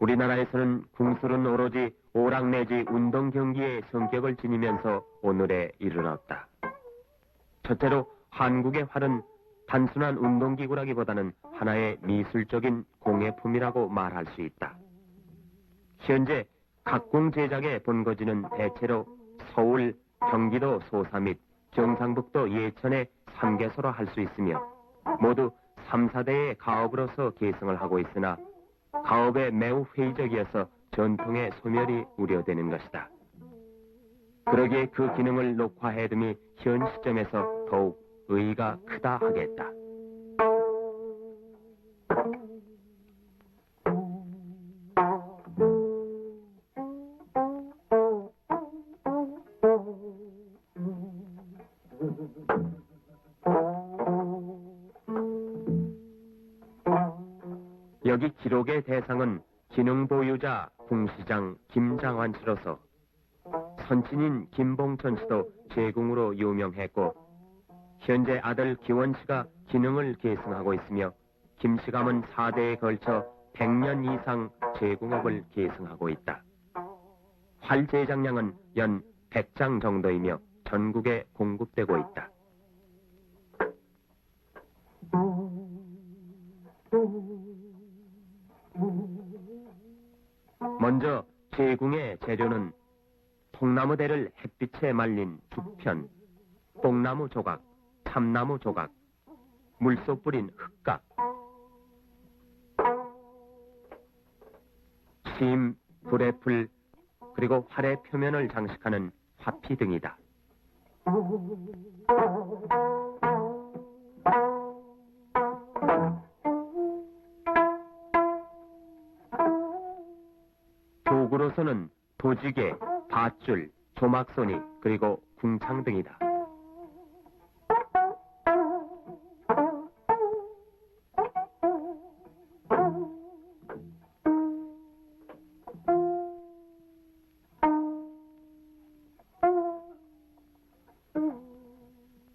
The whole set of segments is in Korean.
우리나라에서는 궁술은 오로지 오락 내지 운동 경기의 성격을 지니면서 오늘에 이르렀다. 첫째로 한국의 활은 단순한 운동기구라기보다는 하나의 미술적인 공예품이라고 말할 수 있다. 현재 각궁 제작의 본거지는 대체로 서울, 경기도 소사 및 경상북도 예천의 3개소로 할 수 있으며 모두 3, 4대의 가업으로서 계승을 하고 있으나 가업에 매우 회의적이어서 전통의 소멸이 우려되는 것이다. 그러기에 그 기능을 녹화해둠이 현 시점에서 더욱 의의가 크다 하겠다. 여기 기록의 대상은 기능 보유자 궁시장 김장환 씨로서 선친인 김봉천 씨도 제궁으로 유명했고 현재 아들 기원 씨가 기능을 계승하고 있으며 김 씨감은 4대에 걸쳐 100년 이상 제궁업을 계승하고 있다. 활 제작량은 연 100장 정도이며 전국에 공급되고 있다. 먼저 제궁의 재료는 통나무대를 햇빛에 말린 죽편, 뽕나무 조각, 참나무 조각, 물소 뿌린 흙각, 심, 불의 풀, 그리고 활의 표면을 장식하는 화피 등이다. 도구로서는 도지개, 밧줄, 조막소니, 그리고 궁창 등이다.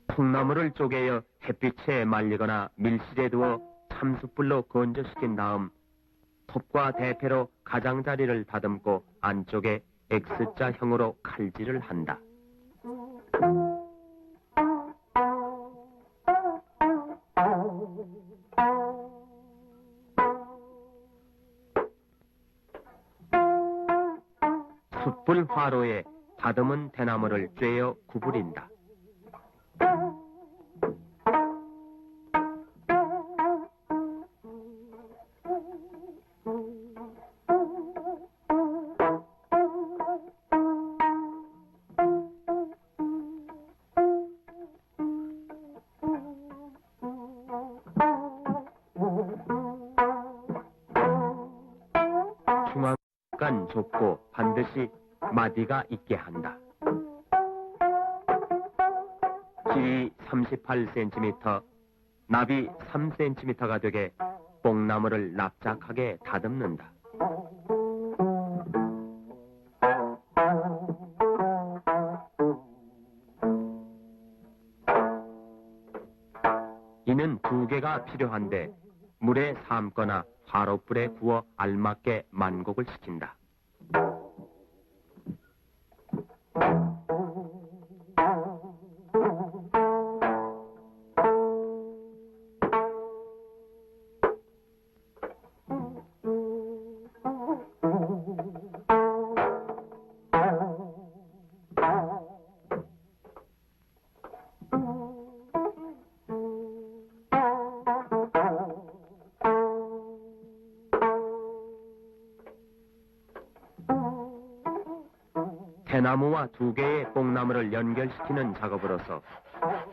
통나무를 쪼개어 햇빛에 말리거나 밀실에 두어 참숯불로 건조시킨 다음 톱과 대패로 가장자리를 다듬고 안쪽에 X자형으로 칼질을 한다. 숯불 화로에 다듬은 대나무를 쬐어 구부린다. 중앙간 좁고 반드시 마디가 있게 한다. 길이 38cm, 납이 3cm가 되게 뽕나무를 납작하게 다듬는다. 이는 2개가 필요한데 물에 삶거나 화롯불에 구워 알맞게 만곡을 시킨다. 대나무와 2개의 뽕나무를 연결시키는 작업으로서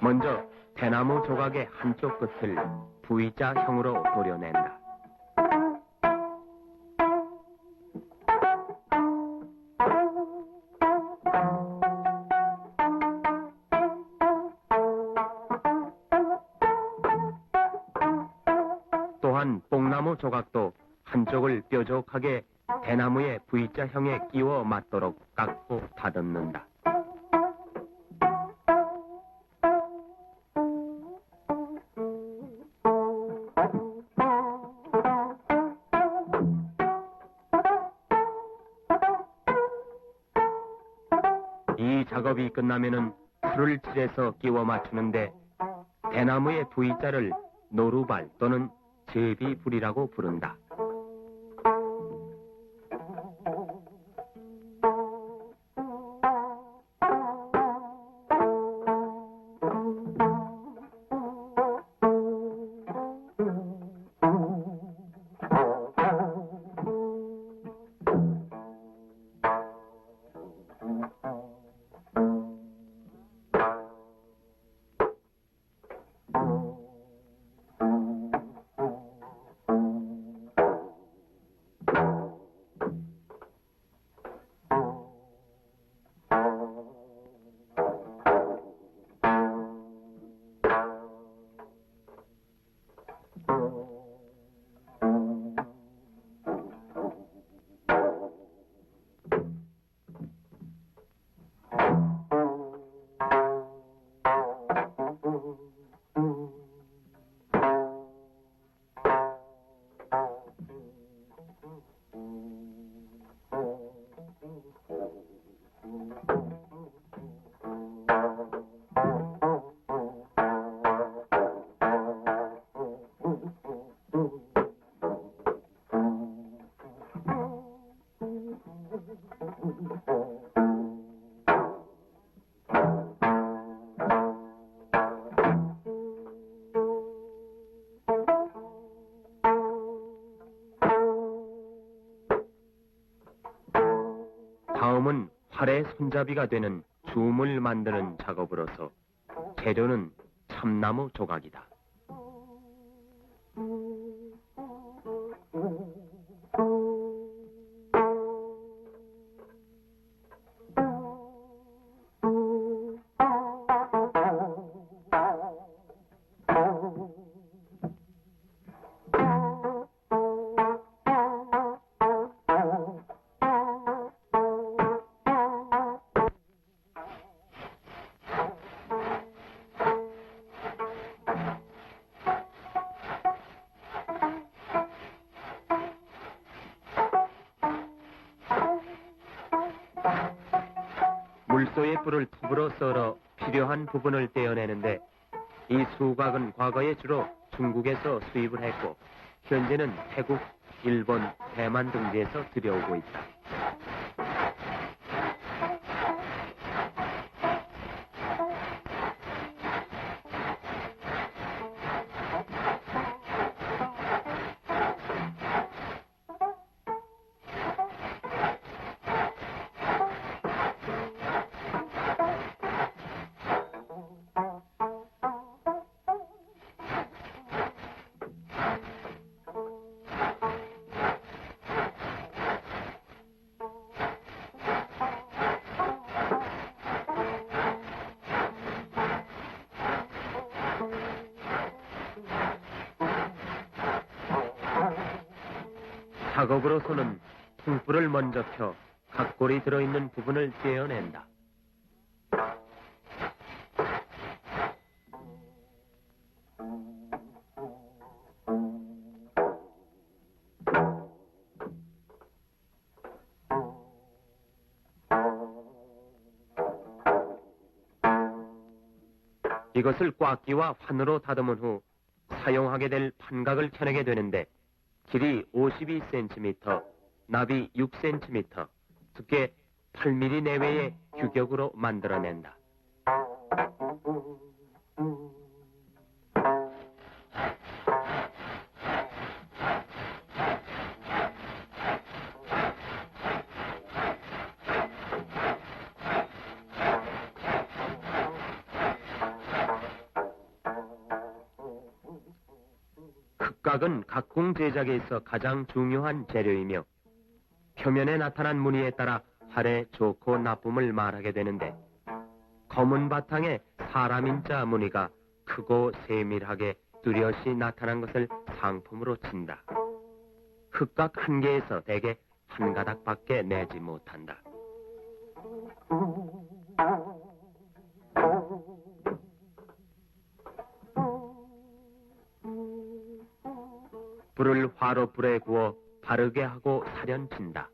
먼저 대나무 조각의 한쪽 끝을 V자형으로 도려낸다. 또한 뽕나무 조각도 한쪽을 뾰족하게 대나무의 V자형에 끼워 맞도록 깎고 다듬는다. 이 작업이 끝나면은 풀을 칠해서 끼워 맞추는데 대나무의 V자를 노루발 또는 제비불이라고 부른다. 다음은 활의 손잡이가 되는 줌을 만드는 작업으로서 재료는 참나무 조각이다. 물소의 뿔을 톱으로 썰어 필요한 부분을 떼어내는데 이 수각은 과거에 주로 중국에서 수입을 했고 현재는 태국, 일본, 대만 등지에서 들여오고 있다. 작업으로서는 통불을 먼저 켜 각골이 들어있는 부분을 떼어낸다. 이것을 꽉기와 환으로 다듬은 후 사용하게 될 판각을 켜내게 되는데 길이 52cm, 나비 6cm, 두께 8mm 내외의 규격으로 만들어낸다. 흑각은 각궁 제작에 있어 가장 중요한 재료이며 표면에 나타난 무늬에 따라 활의 좋고 나쁨을 말하게 되는데 검은 바탕에 사람인자 무늬가 크고 세밀하게 뚜렷이 나타난 것을 상품으로 친다. 흑각 한 개에서 대개 한 가닥밖에 내지 못한다. 불을 화로불에 구워 바르게 하고 사련친다.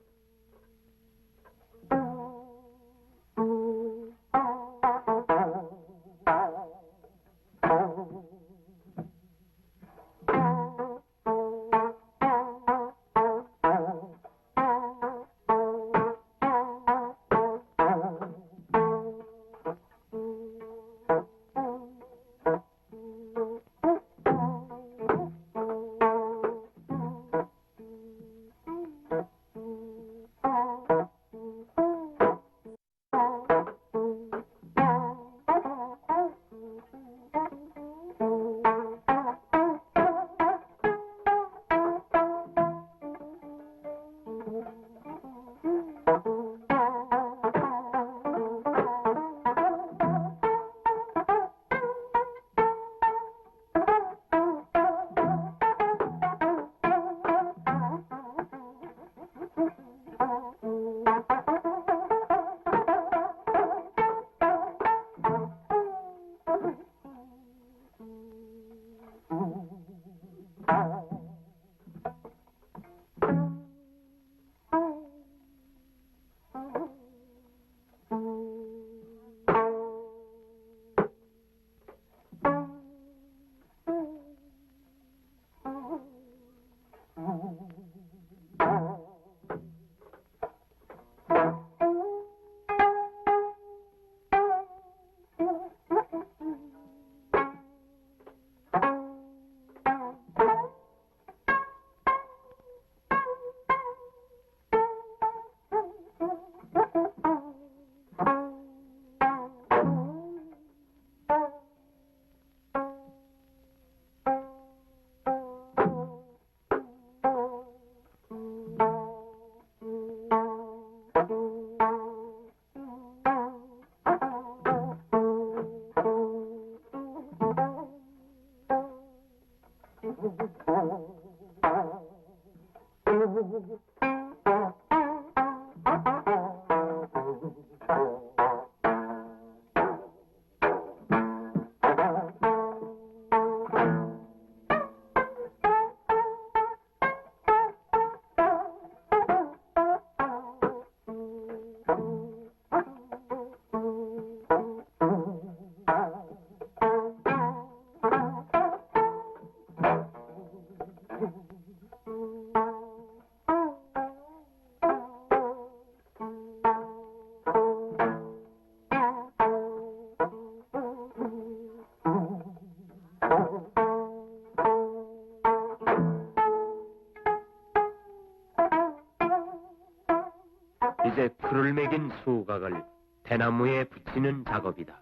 이제 풀을 매긴 수각을 대나무에 붙이는 작업이다.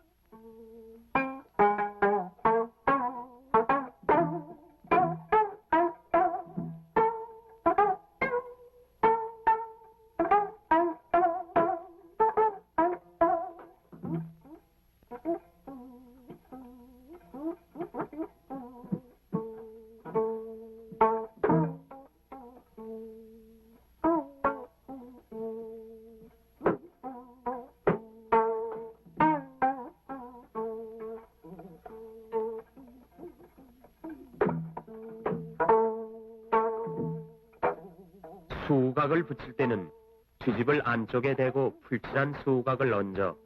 수각을 붙일 때는 뒤집을 안쪽에 대고 풀칠한 수각을 얹어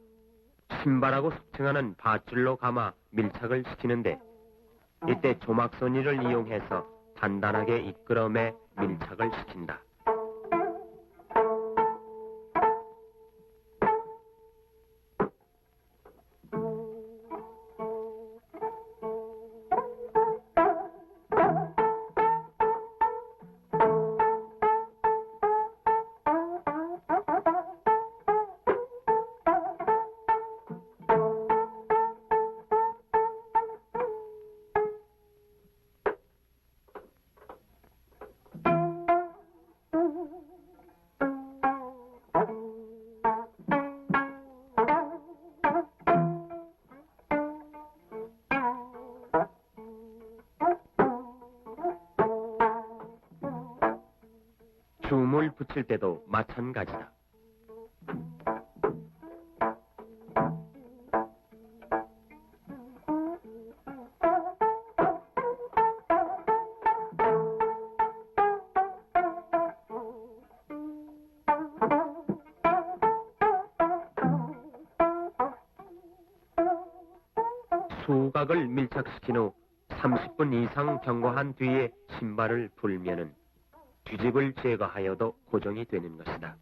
신발하고 속칭하는 밧줄로 감아 밀착을 시키는데, 이때 조막손이를 이용해서 단단하게 이끌어매 밀착을 시킨다. 줌을 붙일 때도 마찬가지다. 수각을 밀착시킨 후 30분 이상 경과한 뒤에 신발을 불면은 뒤집을 제거하여도 고정이 되는 것이다.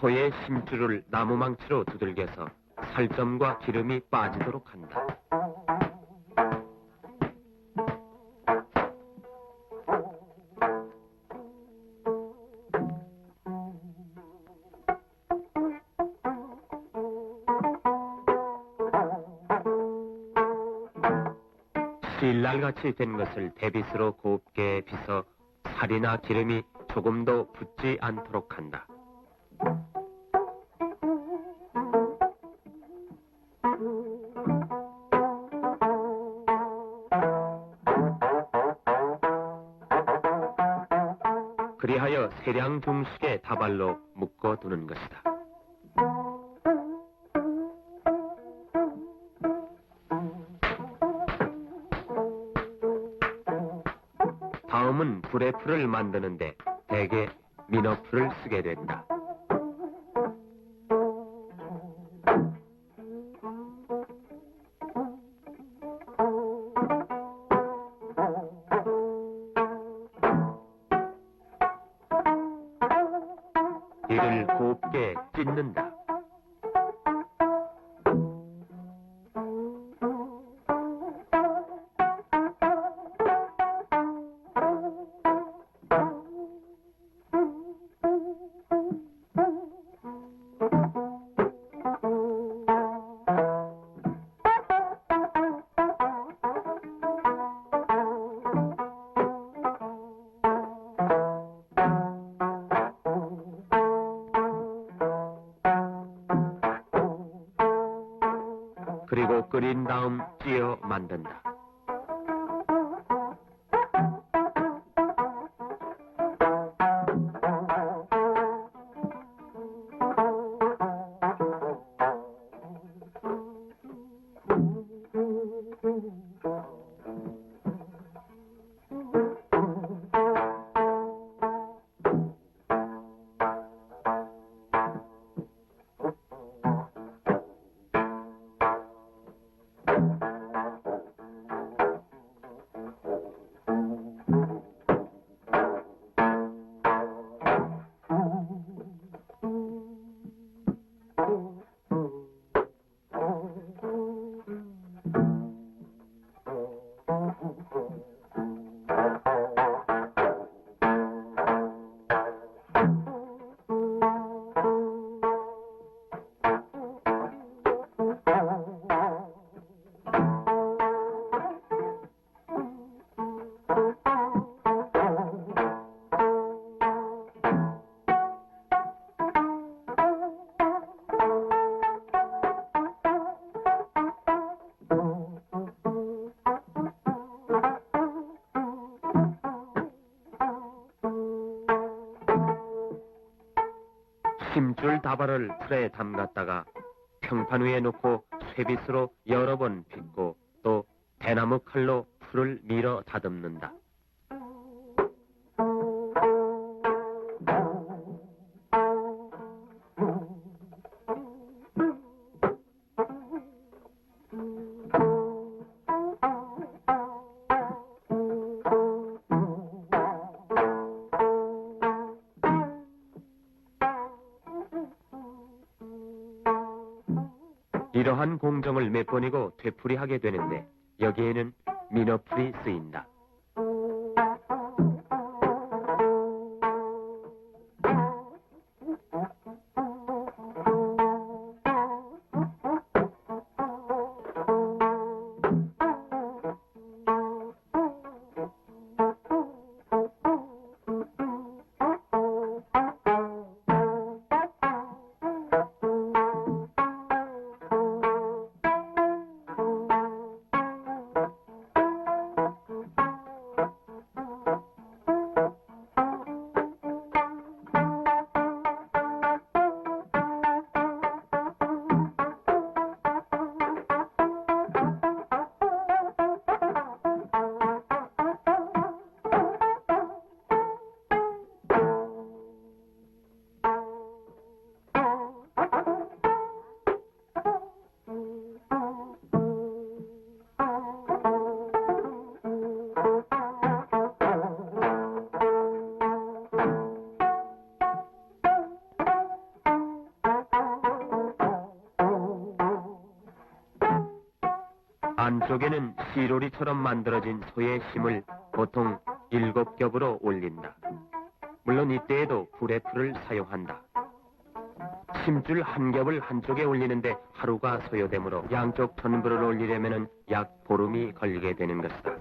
소의 심줄을 나무망치로 두들겨서 살점과 기름이 빠지도록 한다. 실날같이 된 것을 대빗으로 곱게 빗어 살이나 기름이 조금도 붙지 않도록 한다. 그리하여 세량 중식의 다발로 묶어두는 것이다. 다음은 불에풀을 만드는데 대개 민어풀을 쓰게 된다. 이를 곱게 찢는다. 그리고 끓인 다음 찌어 만든다. 심줄 다발을 풀에 담갔다가 평판 위에 놓고 쇠빗으로 여러 번 빗고 또 대나무 칼로 풀을 밀어 다듬는다. 이러한 공정을 몇 번이고 되풀이하게 되는데 여기에는 민어풀이 쓰인다. 안쪽에는 시로리처럼 만들어진 소의 심을 보통 7겹으로 올린다. 물론 이때에도 불의 사용한다. 심줄 한 겹을 한쪽에 올리는데 하루가 소요되므로 양쪽 전부를 올리려면 약 보름이 걸리게 되는 것이다.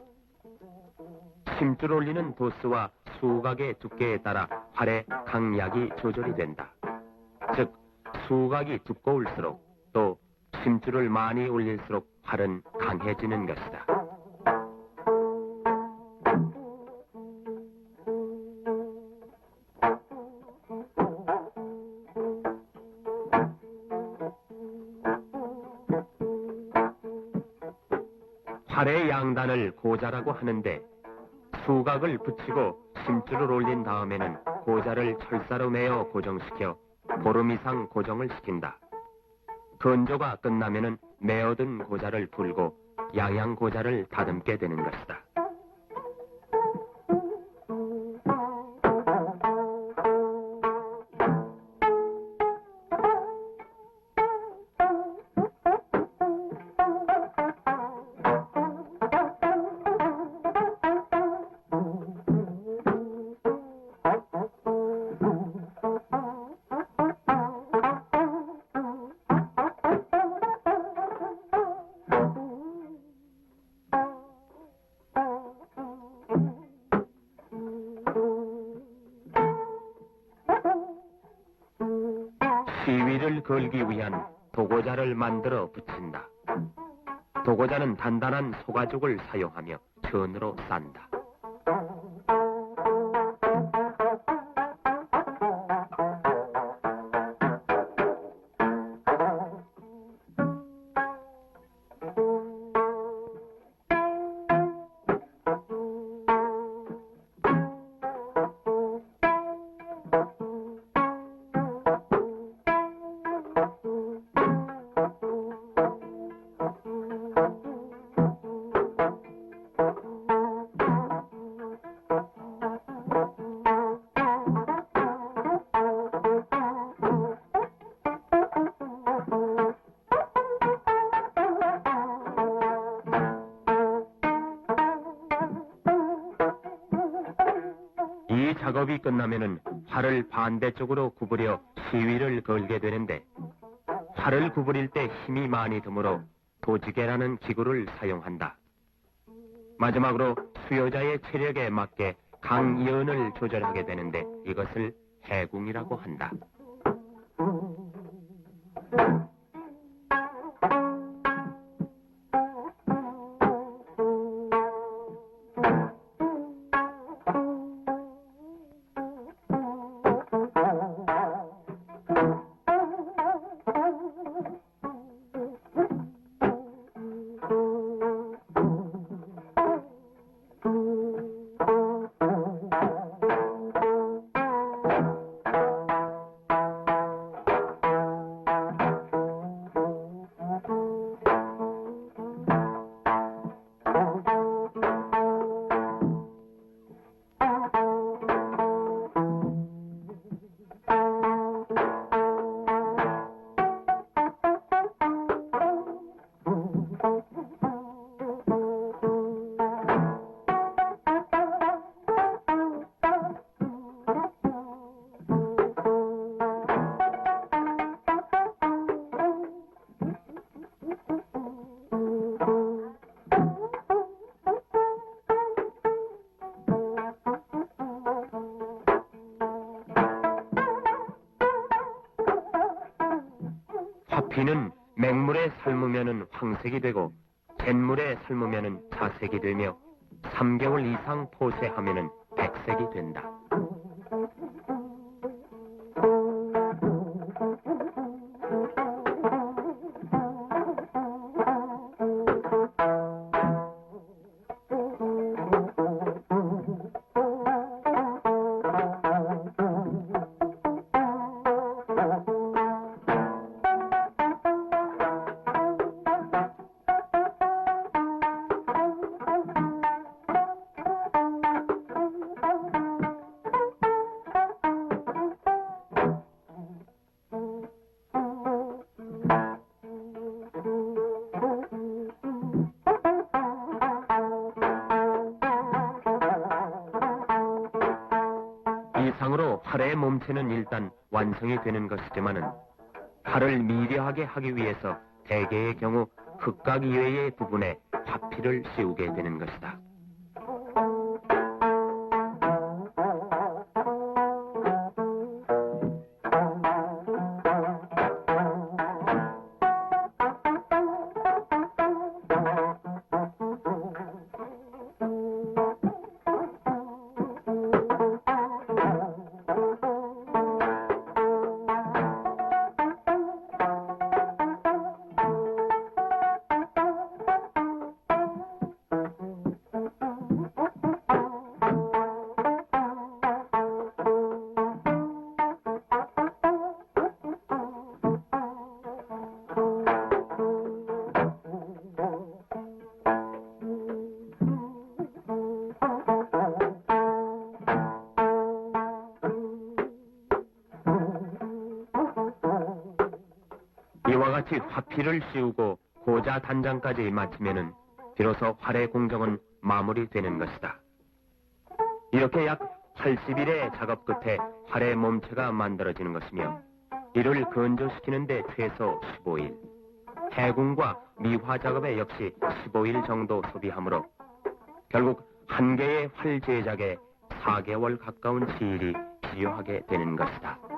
심줄 올리는 도수와 수각의 두께에 따라 활의 강약이 조절이 된다. 즉, 수각이 두꺼울수록 또 심줄을 많이 올릴수록 활은 강해지는 것이다. 활의 양단을 고자라고 하는데 수각을 붙이고 심줄을 올린 다음에는 고자를 철사로 매어 고정시켜 보름 이상 고정을 시킨다. 건조가 끝나면은 매어든 고자를 풀고 양양 고자를 다듬게 되는 것이다. 시위를 걸기 위한 도고자를 만들어 붙인다. 도고자는 단단한 소가죽을 사용하며 천으로 싼다. 이 작업이 끝나면은 활을 반대쪽으로 구부려 시위를 걸게 되는데 활을 구부릴 때 힘이 많이 드므로 도지개라는 기구를 사용한다. 마지막으로 수요자의 체력에 맞게 강연을 조절하게 되는데 이것을 해궁이라고 한다. 화피는 맹물에 삶으면 황색이 되고 잿물에 삶으면 자색이 되며 3개월 이상 포세하면 백색이 된다. 자체는 일단 완성이 되는 것이지만은 활을 미려하게 하기 위해서 대개의 경우 흑각 이외의 부분에 화피를 씌우게 되는 것이다. 이와 같이 화피를 씌우고 고자 단장까지 마치면은 비로소 활의 공정은 마무리되는 것이다. 이렇게 약 80일의 작업 끝에 활의 몸체가 만들어지는 것이며 이를 건조시키는데 최소 15일, 해궁과 미화 작업에 역시 15일 정도 소비하므로 결국 한 개의 활 제작에 4개월 가까운 시일이 필요하게 되는 것이다.